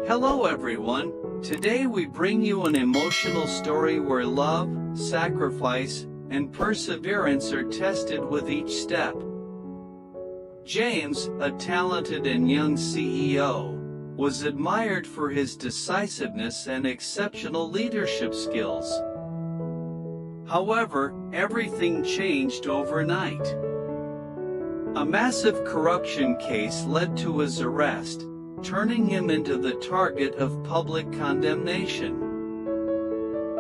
Hello everyone, today we bring you an emotional story where love, sacrifice, and perseverance are tested with each step. James, a talented and young CEO, was admired for his decisiveness and exceptional leadership skills. However, everything changed overnight. A massive corruption case led to his arrest, turning him into the target of public condemnation.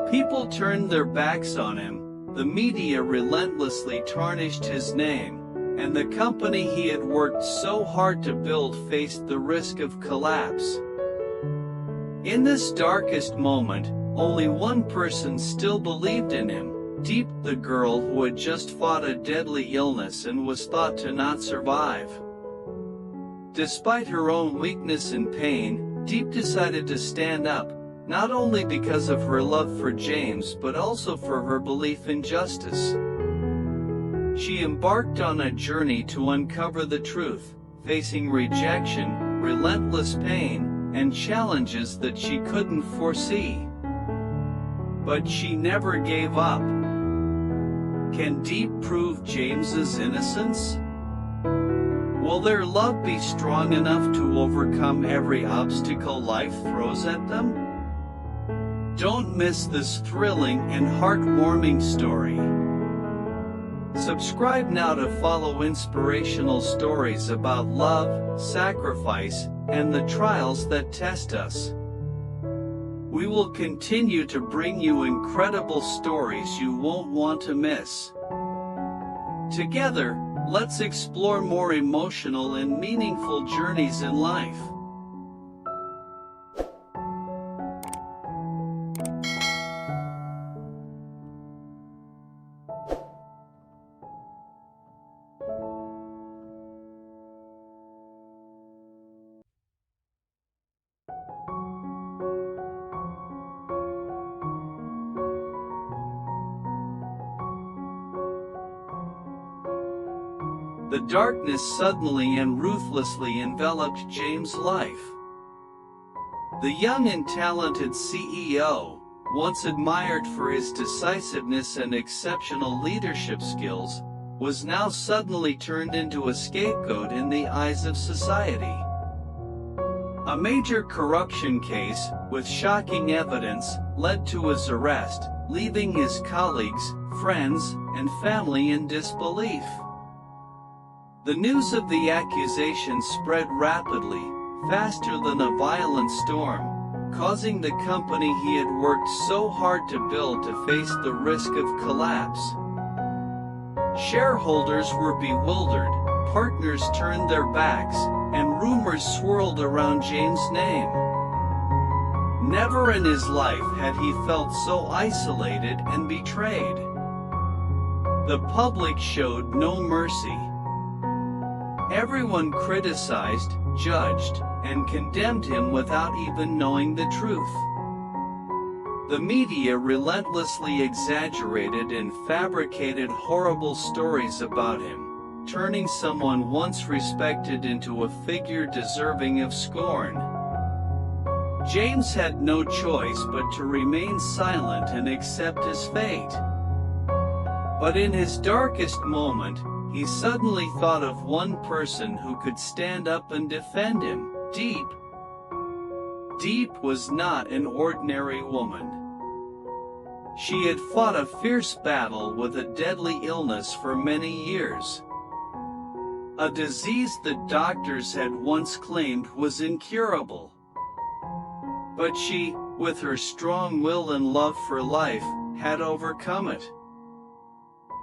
People turned their backs on him, the media relentlessly tarnished his name, and the company he had worked so hard to build faced the risk of collapse. In this darkest moment, only one person still believed in him: Diep, the girl who had just fought a deadly illness and was thought to not survive. Despite her own weakness and pain, Diep decided to stand up, not only because of her love for James but also for her belief in justice. She embarked on a journey to uncover the truth, facing rejection, relentless pain, and challenges that she couldn't foresee. But she never gave up. Can Diep prove James's innocence? Will their love be strong enough to overcome every obstacle life throws at them? Don't miss this thrilling and heartwarming story. Subscribe now to follow inspirational stories about love, sacrifice, and the trials that test us. We will continue to bring you incredible stories you won't want to miss. Together, let's explore more emotional and meaningful journeys in life. The darkness suddenly and ruthlessly enveloped James' life. The young and talented CEO, once admired for his decisiveness and exceptional leadership skills, was now suddenly turned into a scapegoat in the eyes of society. A major corruption case, with shocking evidence, led to his arrest, leaving his colleagues, friends, and family in disbelief. The news of the accusations spread rapidly, faster than a violent storm, causing the company he had worked so hard to build to face the risk of collapse. Shareholders were bewildered, partners turned their backs, and rumors swirled around James' name. Never in his life had he felt so isolated and betrayed. The public showed no mercy. Everyone criticized, judged, and condemned him without even knowing the truth. The media relentlessly exaggerated and fabricated horrible stories about him, turning someone once respected into a figure deserving of scorn. James had no choice but to remain silent and accept his fate. But in his darkest moment, he suddenly thought of one person who could stand up and defend him: Diep. Diep was not an ordinary woman. She had fought a fierce battle with a deadly illness for many years. A disease that doctors had once claimed was incurable. But she, with her strong will and love for life, had overcome it.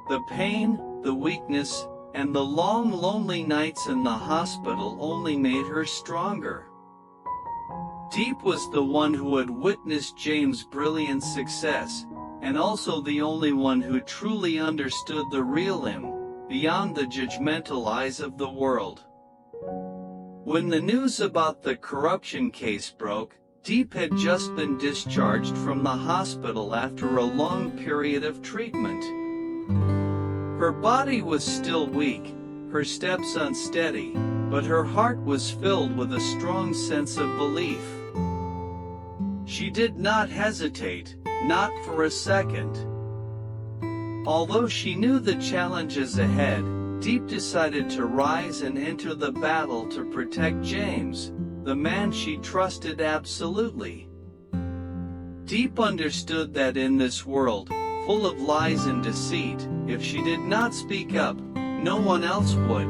The pain, the weakness, and the long lonely nights in the hospital only made her stronger. Diep was the one who had witnessed James' brilliant success, and also the only one who truly understood the real him, beyond the judgmental eyes of the world. When the news about the corruption case broke, Diep had just been discharged from the hospital after a long period of treatment. Her body was still weak, her steps unsteady, but her heart was filled with a strong sense of belief. She did not hesitate, not for a second. Although she knew the challenges ahead, Diep decided to rise and enter the battle to protect James, the man she trusted absolutely. Diep understood that in this world, full of lies and deceit, if she did not speak up, no one else would.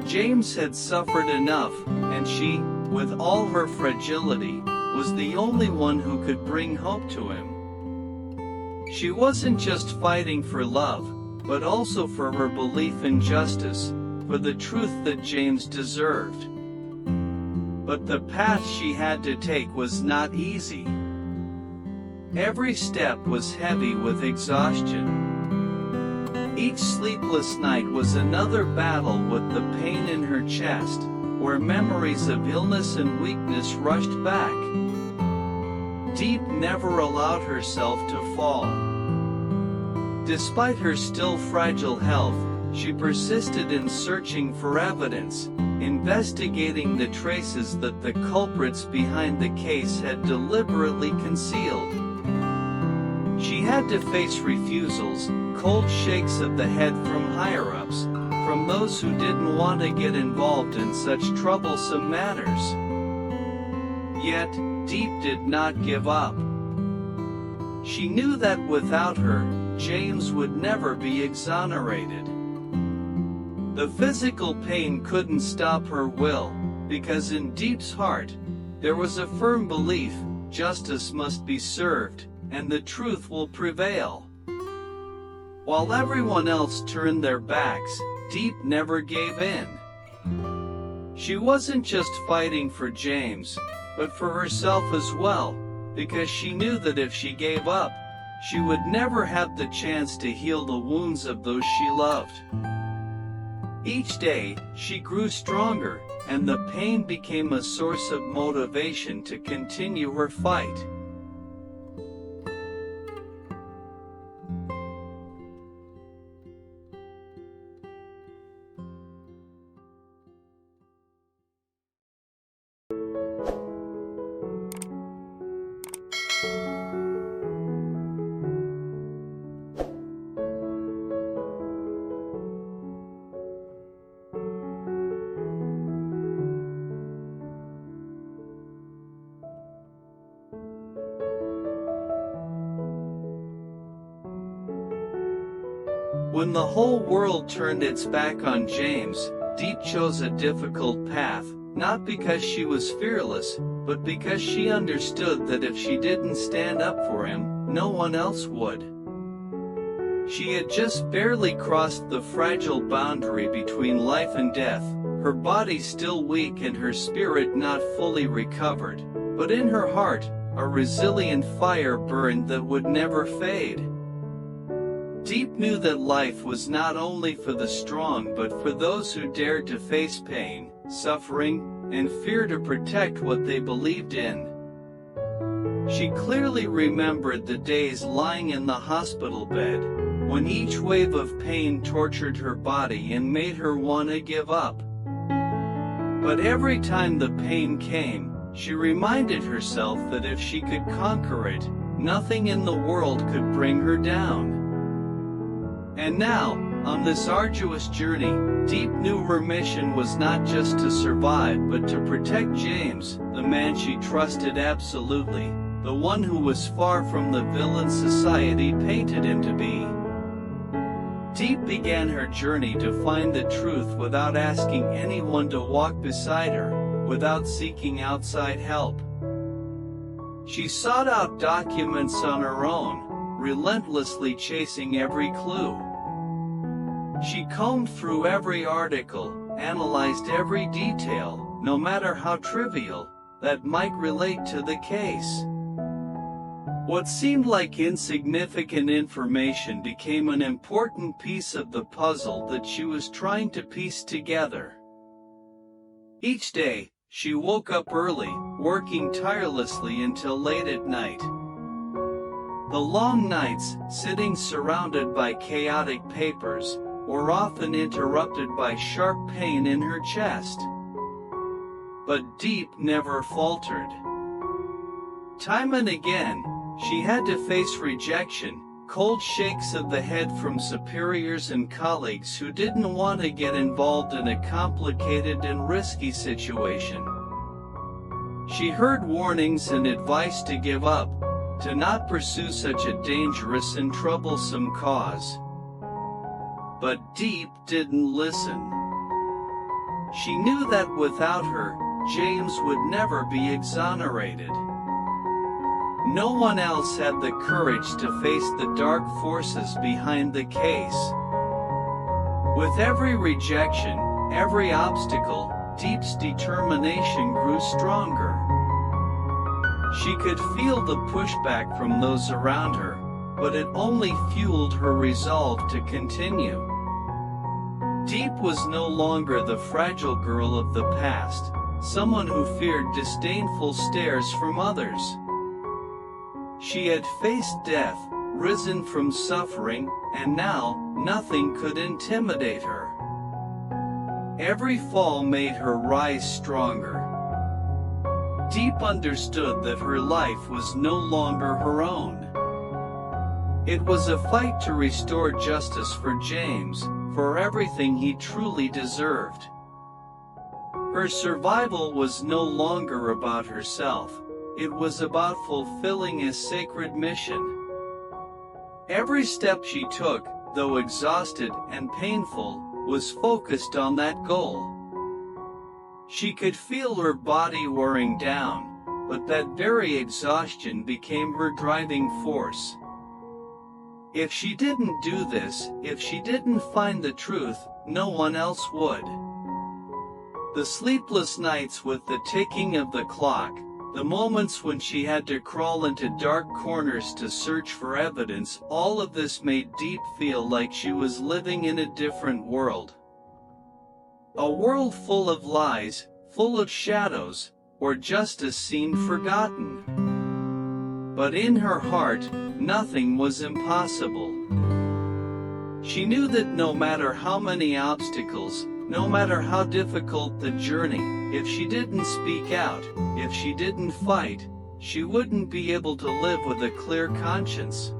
James had suffered enough, and she, with all her fragility, was the only one who could bring hope to him. She wasn't just fighting for love, but also for her belief in justice, for the truth that James deserved. But the path she had to take was not easy. Every step was heavy with exhaustion. Each sleepless night was another battle with the pain in her chest, where memories of illness and weakness rushed back. Diep never allowed herself to fall. Despite her still fragile health, she persisted in searching for evidence, investigating the traces that the culprits behind the case had deliberately concealed. She had to face refusals, cold shakes of the head from higher-ups, from those who didn't want to get involved in such troublesome matters. Yet, Diep did not give up. She knew that without her, James would never be exonerated. The physical pain couldn't stop her will, because in Diep's heart, there was a firm belief justice must be served, and the truth will prevail. While everyone else turned their backs, Diep never gave in. She wasn't just fighting for James, but for herself as well, because she knew that if she gave up, she would never have the chance to heal the wounds of those she loved. Each day, she grew stronger, and the pain became a source of motivation to continue her fight. When the whole world turned its back on James, Diep chose a difficult path, not because she was fearless, but because she understood that if she didn't stand up for him, no one else would. She had just barely crossed the fragile boundary between life and death, her body still weak and her spirit not fully recovered, but in her heart, a resilient fire burned that would never fade. Diep knew that life was not only for the strong but for those who dared to face pain, suffering, and fear to protect what they believed in. She clearly remembered the days lying in the hospital bed, when each wave of pain tortured her body and made her want to give up. But every time the pain came, she reminded herself that if she could conquer it, nothing in the world could bring her down. And now, on this arduous journey, Diep knew her mission was not just to survive but to protect James, the man she trusted absolutely, the one who was far from the villain society painted him to be. Diep began her journey to find the truth without asking anyone to walk beside her, without seeking outside help. She sought out documents on her own, relentlessly chasing every clue. She combed through every article, analyzed every detail, no matter how trivial, that might relate to the case. What seemed like insignificant information became an important piece of the puzzle that she was trying to piece together. Each day, she woke up early, working tirelessly until late at night. The long nights, sitting surrounded by chaotic papers, were often interrupted by sharp pain in her chest. But Diep never faltered. Time and again, she had to face rejection, cold shakes of the head from superiors and colleagues who didn't want to get involved in a complicated and risky situation. She heard warnings and advice to give up, to not pursue such a dangerous and troublesome cause. But Diep didn't listen. She knew that without her, James would never be exonerated. No one else had the courage to face the dark forces behind the case. With every rejection, every obstacle, Diep's determination grew stronger. She could feel the pushback from those around her, but it only fueled her resolve to continue. Diep was no longer the fragile girl of the past, someone who feared disdainful stares from others. She had faced death, risen from suffering, and now, nothing could intimidate her. Every fall made her rise stronger. Diep understood that her life was no longer her own. It was a fight to restore justice for James, for everything he truly deserved. Her survival was no longer about herself. It was about fulfilling a sacred mission. Every step she took, though exhausted and painful, was focused on that goal. She could feel her body wearing down, but that very exhaustion became her driving force. If she didn't do this, if she didn't find the truth, no one else would. The sleepless nights with the ticking of the clock, the moments when she had to crawl into dark corners to search for evidence, all of this made Diep feel like she was living in a different world. A world full of lies, full of shadows, where justice seemed forgotten. But in her heart, nothing was impossible. She knew that no matter how many obstacles, no matter how difficult the journey, if she didn't speak out, if she didn't fight, she wouldn't be able to live with a clear conscience.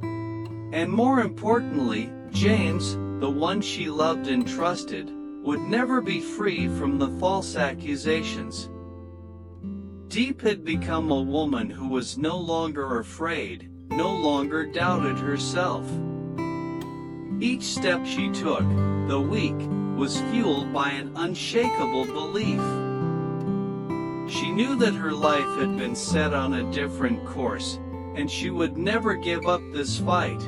And more importantly, James, the one she loved and trusted, would never be free from the false accusations. Diep had become a woman who was no longer afraid, no longer doubted herself. Each step she took, though weak, was fueled by an unshakable belief. She knew that her life had been set on a different course, and she would never give up this fight.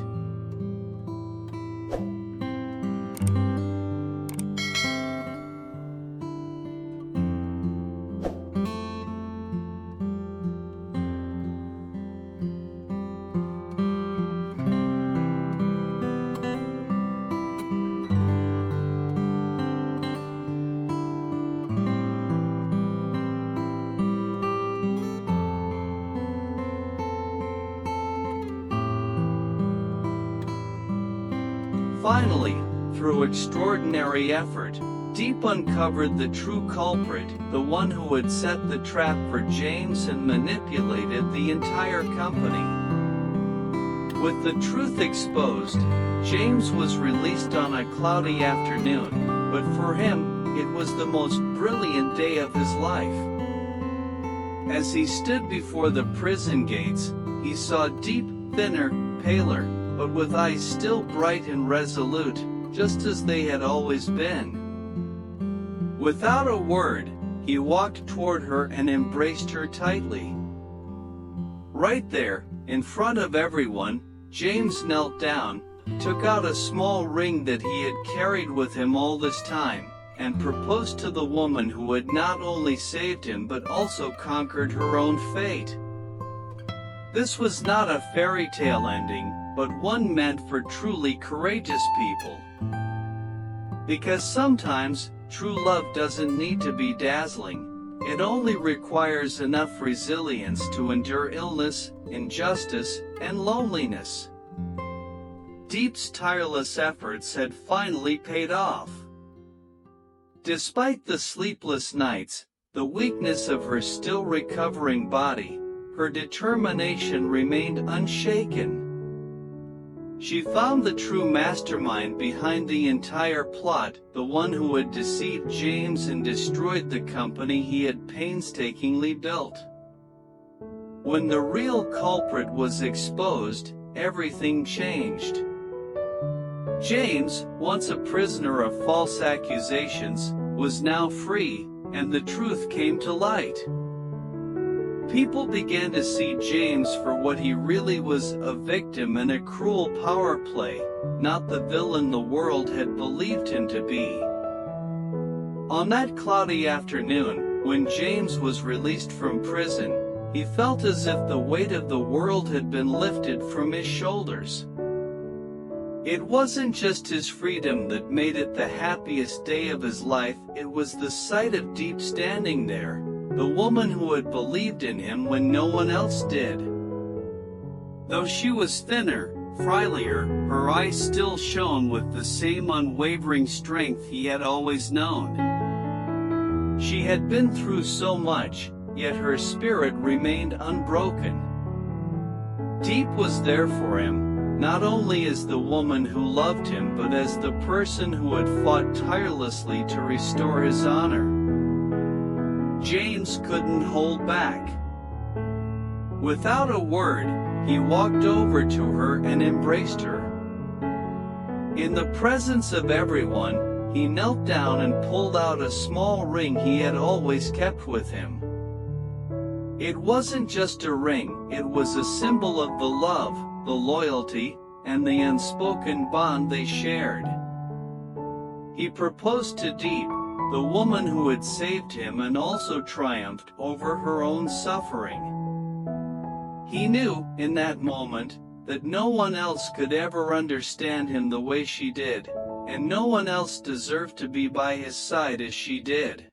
Finally, through extraordinary effort, Diep uncovered the true culprit, the one who had set the trap for James and manipulated the entire company. With the truth exposed, James was released on a cloudy afternoon, but for him, it was the most brilliant day of his life. As he stood before the prison gates, he saw Diep, thinner, paler, but with eyes still bright and resolute, just as they had always been. Without a word, he walked toward her and embraced her tightly. Right there, in front of everyone, James knelt down, took out a small ring that he had carried with him all this time, and proposed to the woman who had not only saved him but also conquered her own fate. This was not a fairy tale ending, but one meant for truly courageous people. Because sometimes, true love doesn't need to be dazzling, it only requires enough resilience to endure illness, injustice, and loneliness. Diep's tireless efforts had finally paid off. Despite the sleepless nights, the weakness of her still recovering body, her determination remained unshaken. She found the true mastermind behind the entire plot, the one who had deceived James and destroyed the company he had painstakingly built. When the real culprit was exposed, everything changed. James, once a prisoner of false accusations, was now free, and the truth came to light. People began to see James for what he really was, a victim in a cruel power play, not the villain the world had believed him to be. On that cloudy afternoon, when James was released from prison, he felt as if the weight of the world had been lifted from his shoulders. It wasn't just his freedom that made it the happiest day of his life, it was the sight of Diep standing there, the woman who had believed in him when no one else did. Though she was thinner, frilier, her eyes still shone with the same unwavering strength he had always known. She had been through so much, yet her spirit remained unbroken. Diep was there for him, not only as the woman who loved him but as the person who had fought tirelessly to restore his honor. James couldn't hold back. Without a word, he walked over to her and embraced her. In the presence of everyone, he knelt down and pulled out a small ring he had always kept with him. It wasn't just a ring, it was a symbol of the love, the loyalty, and the unspoken bond they shared. He proposed to Diep, the woman who had saved him and also triumphed over her own suffering. He knew, in that moment, that no one else could ever understand him the way she did, and no one else deserved to be by his side as she did.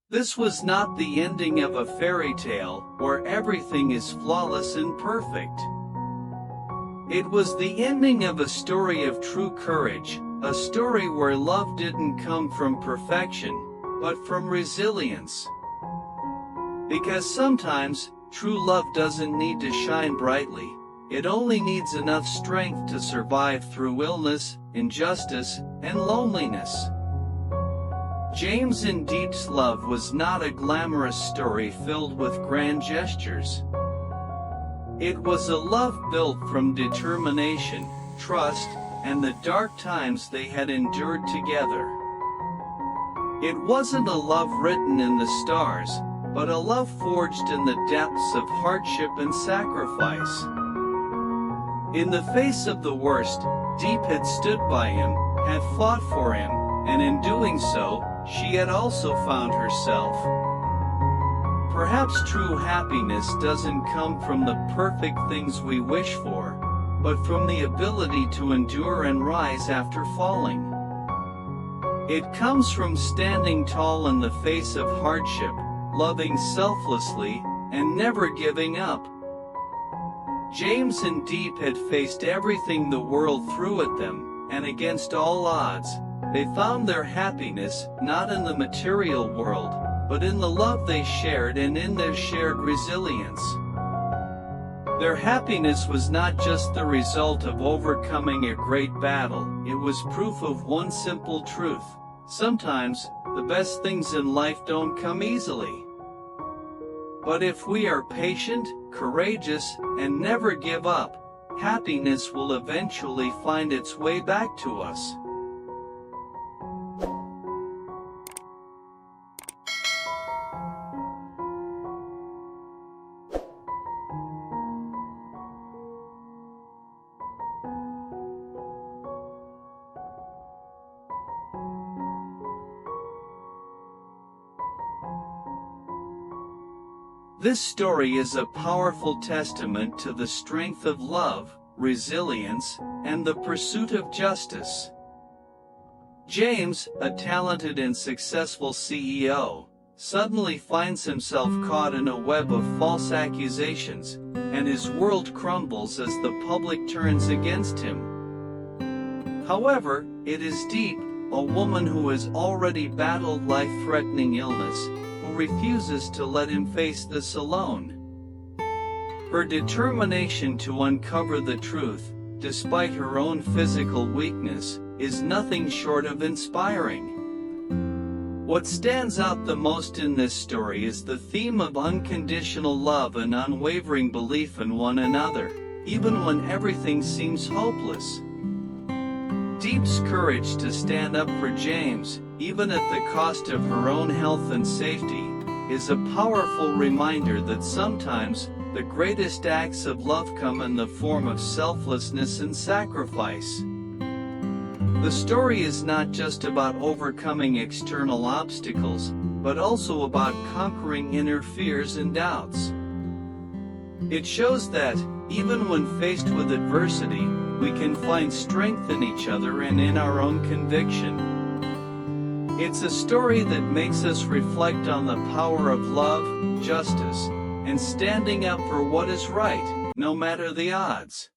This was not the ending of a fairy tale, where everything is flawless and perfect. It was the ending of a story of true courage, a story where love didn't come from perfection, but from resilience. Because sometimes, true love doesn't need to shine brightly, it only needs enough strength to survive through illness, injustice, and loneliness. James and Diep's love was not a glamorous story filled with grand gestures. It was a love built from determination, trust, and the dark times they had endured together. It wasn't a love written in the stars, but a love forged in the depths of hardship and sacrifice. In the face of the worst, Diep had stood by him, had fought for him, and in doing so, she had also found herself. Perhaps true happiness doesn't come from the perfect things we wish for, but from the ability to endure and rise after falling. It comes from standing tall in the face of hardship, loving selflessly, and never giving up. James and Diep had faced everything the world threw at them, and against all odds, they found their happiness not in the material world, but in the love they shared and in their shared resilience. Their happiness was not just the result of overcoming a great battle, it was proof of one simple truth: sometimes, the best things in life don't come easily. But if we are patient, courageous, and never give up, happiness will eventually find its way back to us. This story is a powerful testament to the strength of love, resilience, and the pursuit of justice. James, a talented and successful CEO, suddenly finds himself caught in a web of false accusations, and his world crumbles as the public turns against him. However, it is Diep, a woman who has already battled life-threatening illness, who refuses to let him face this alone. Her determination to uncover the truth, despite her own physical weakness, is nothing short of inspiring. What stands out the most in this story is the theme of unconditional love and unwavering belief in one another, even when everything seems hopeless. Diep's courage to stand up for James, even at the cost of her own health and safety, is a powerful reminder that sometimes the greatest acts of love come in the form of selflessness and sacrifice. The story is not just about overcoming external obstacles, but also about conquering inner fears and doubts. It shows that, even when faced with adversity, we can find strength in each other and in our own conviction. It's a story that makes us reflect on the power of love, justice, and standing up for what is right, no matter the odds.